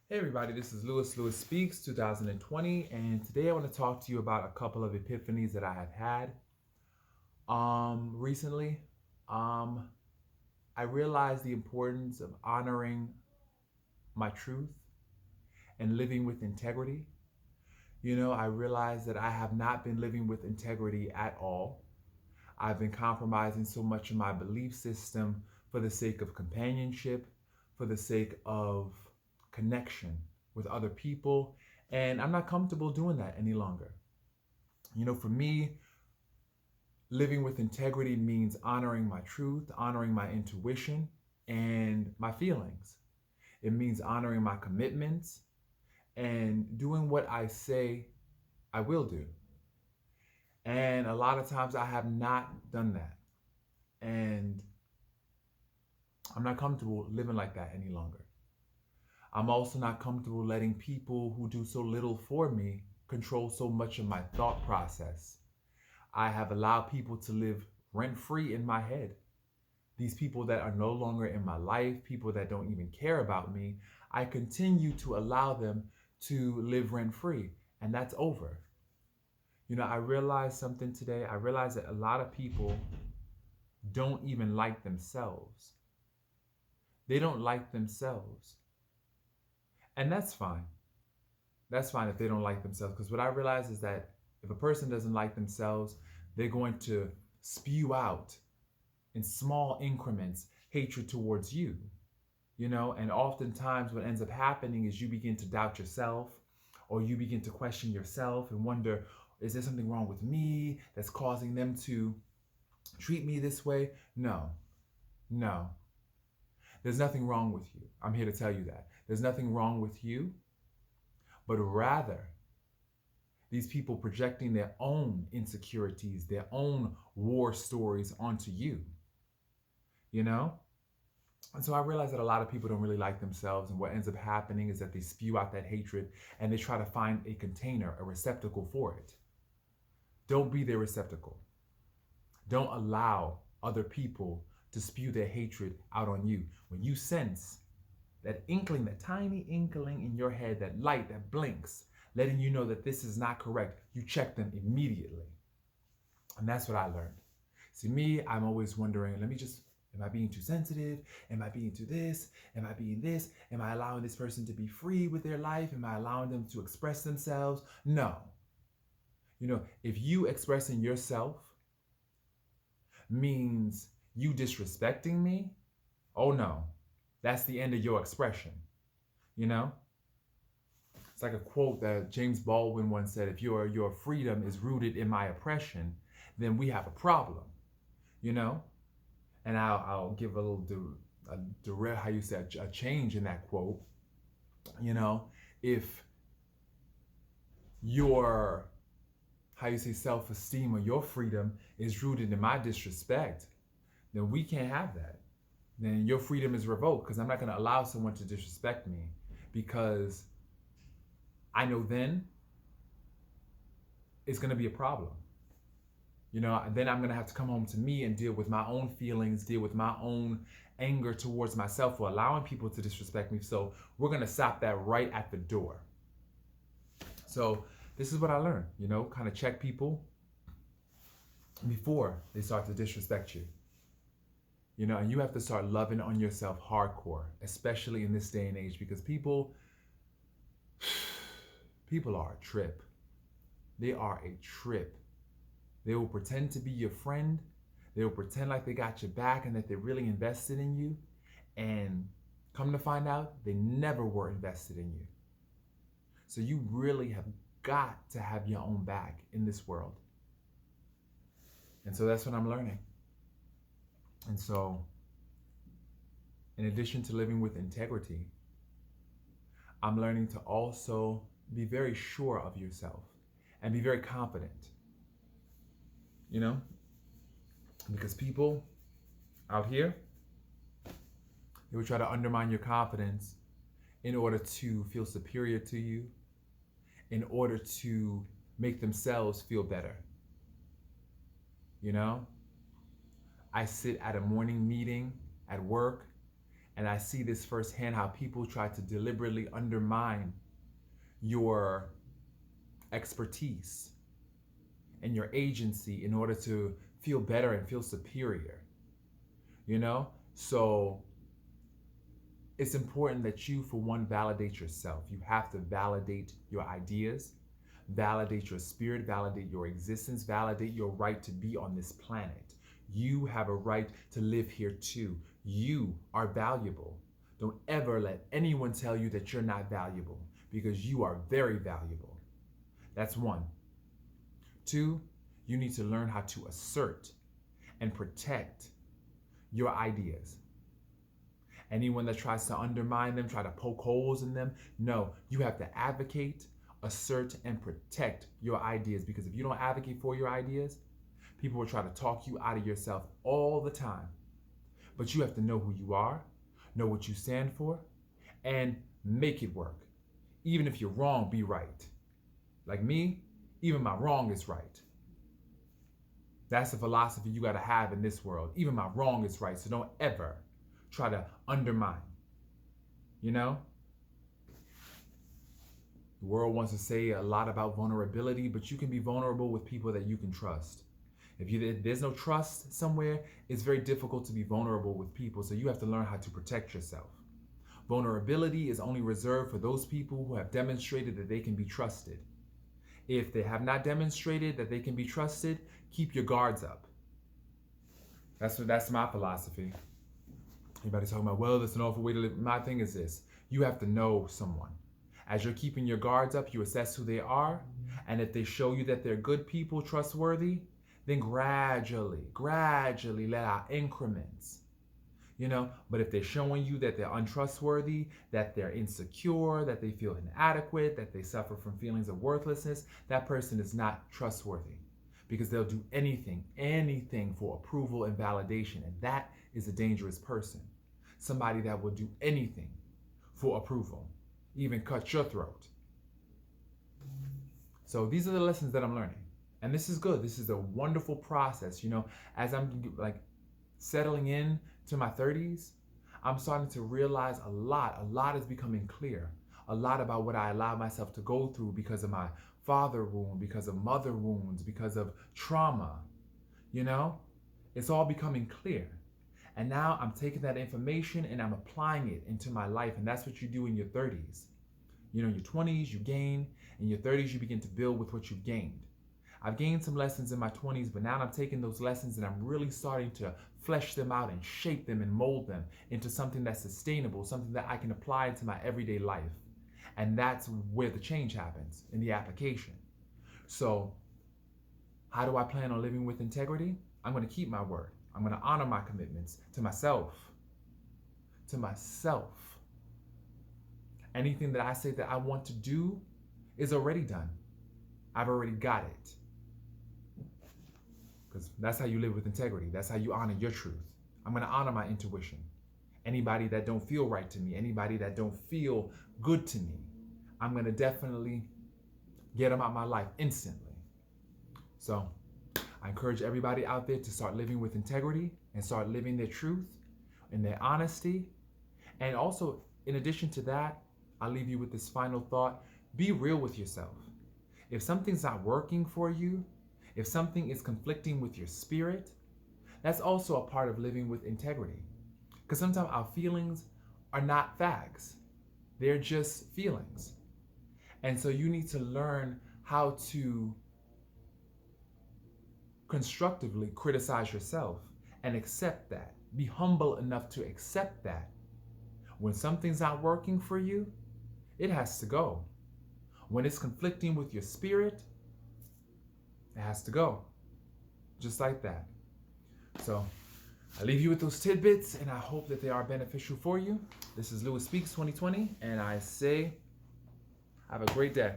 Hey everybody, this is Lewis Speaks 2020, and today I want to talk to you about a couple of epiphanies that I have had recently. Um I realized the importance of honoring my truth and living with integrity. I realized that I have not been living with integrity at all. I've been compromising so much of my belief system for the sake of companionship, for the sake of connection with other people, and I'm not comfortable doing that any longer. For me, living with integrity means honoring my truth, honoring my intuition, and my feelings. It means honoring my commitments and doing what I say I will do. And a lot of times I have not done that. And I'm not comfortable living like that any longer. I'm also not comfortable letting people who do so little for me control so much of my thought process. I have allowed people to live rent free in my head. These people that are no longer in my life, people that don't even care about me, I continue to allow them to live rent free, and that's over. I realized something today. I realized that a lot of people don't even like themselves. They don't like themselves. And that's fine. That's fine if they don't like themselves. Because what I realize is that if a person doesn't like themselves, they're going to spew out in small increments hatred towards you. And oftentimes what ends up happening is you begin to doubt yourself, or you begin to question yourself and wonder, is there something wrong with me that's causing them to treat me this way? No, no. There's nothing wrong with you. I'm here to tell you that. There's nothing wrong with you, but rather these people projecting their own insecurities, their own war stories onto you, you know? And so I realized that a lot of people don't really like themselves, and what ends up happening is that they spew out that hatred and they try to find a container, a receptacle for it. Don't be their receptacle. Don't allow other people to spew their hatred out on you. When you sense that inkling, that tiny inkling in your head, that light that blinks, letting you know that this is not correct, you check them immediately. And that's what I learned. See, me, I'm always wondering, am I being too sensitive? Am I being too this? Am I being this? Am I allowing this person to be free with their life? Am I allowing them to express themselves? No. If you expressing yourself means you disrespecting me, oh no, that's the end of your expression. It's like a quote that James Baldwin once said: if your freedom is rooted in my oppression, then we have a problem. you know and I'll give a little a direct, how you say, a change in that quote. If your, how you say, self-esteem or your freedom is rooted in my disrespect, then we can't have that. Then your freedom is revoked, because I'm not going to allow someone to disrespect me, because I know then it's going to be a problem. Then I'm going to have to come home to me and deal with my own feelings, deal with my own anger towards myself for allowing people to disrespect me. So we're going to stop that right at the door. So this is what I learned, kind of check people before they start to disrespect you. And you have to start loving on yourself hardcore, especially in this day and age, because people are a trip. They are a trip. They will pretend to be your friend. They will pretend like they got your back and that they're really invested in you. And come to find out, they never were invested in you. So you really have got to have your own back in this world. And so that's what I'm learning. And so, in addition to living with integrity, I'm learning to also be very sure of yourself and be very confident. Because people out here, they will try to undermine your confidence in order to feel superior to you, in order to make themselves feel better. I sit at a morning meeting at work, And I see this firsthand, how people try to deliberately undermine your expertise and your agency in order to feel better and feel superior. You know? So it's important that you, for one, validate yourself. You have to validate your ideas, validate your spirit, validate your existence, validate your right to be on this planet. You have a right to live here too. You are valuable. Don't ever let anyone tell you that you're not valuable, because you are very valuable. That's one. Two, you need to learn how to assert and protect your ideas. Anyone that tries to undermine them, try to poke holes in them, no, you have to advocate, assert, and protect your ideas, because if you don't advocate for your ideas, people will try to talk you out of yourself all the time. But you have to know who you are, know what you stand for, and make it work. Even if you're wrong, be right. Like me, even my wrong is right. That's the philosophy you got to have in this world. Even my wrong is right. So don't ever try to undermine. You know? The world wants to say a lot about vulnerability, but you can be vulnerable with people that you can trust. If there's no trust somewhere, it's very difficult to be vulnerable with people. So you have to learn how to protect yourself. Vulnerability is only reserved for those people who have demonstrated that they can be trusted. If they have not demonstrated that they can be trusted, keep your guards up. That's my philosophy. Everybody's talking about, well, that's an awful way to live. My thing is this: you have to know someone. As you're keeping your guards up, you assess who they are, and if they show you that they're good people, trustworthy, then gradually let out increments. You know, but if they're showing you that they're untrustworthy, that they're insecure, that they feel inadequate, that they suffer from feelings of worthlessness, that person is not trustworthy, because they'll do anything for approval and validation. And that is a dangerous person. Somebody that will do anything for approval, even cut your throat. So these are the lessons that I'm learning. And this is good. This is a wonderful process. You know, as I'm like settling in to my 30s, I'm starting to realize a lot is becoming clear. A lot about what I allowed myself to go through because of my father wound, because of mother wounds, because of trauma. You know, it's all becoming clear. And now I'm taking that information and I'm applying it into my life. And that's what you do in your 30s. You know, in your 20s, you gain. In your 30s, you begin to build with what you've gained. I've gained some lessons in my 20s, but now I'm taking those lessons and I'm really starting to flesh them out and shape them and mold them into something that's sustainable, something that I can apply into my everyday life. And that's where the change happens, in the application. So how do I plan on living with integrity? I'm going to keep my word. I'm going to honor my commitments to myself. To myself. Anything that I say that I want to do is already done. I've already got it. Because that's how you live with integrity. That's how you honor your truth. I'm going to honor my intuition. Anybody that don't feel right to me, anybody that don't feel good to me, I'm going to definitely get them out of my life instantly. So I encourage everybody out there to start living with integrity and start living their truth and their honesty. And also, in addition to that, I'll leave you with this final thought. Be real with yourself. If something's not working for you, if something is conflicting with your spirit, that's also a part of living with integrity. Because sometimes our feelings are not facts. They're just feelings. And so you need to learn how to constructively criticize yourself and accept that. Be humble enough to accept that. When something's not working for you, it has to go. When it's conflicting with your spirit, it has to go. Just like that. So I leave you with those tidbits, and I hope that they are beneficial for you. This is Lewis Speaks 2020, and I say, have a great day.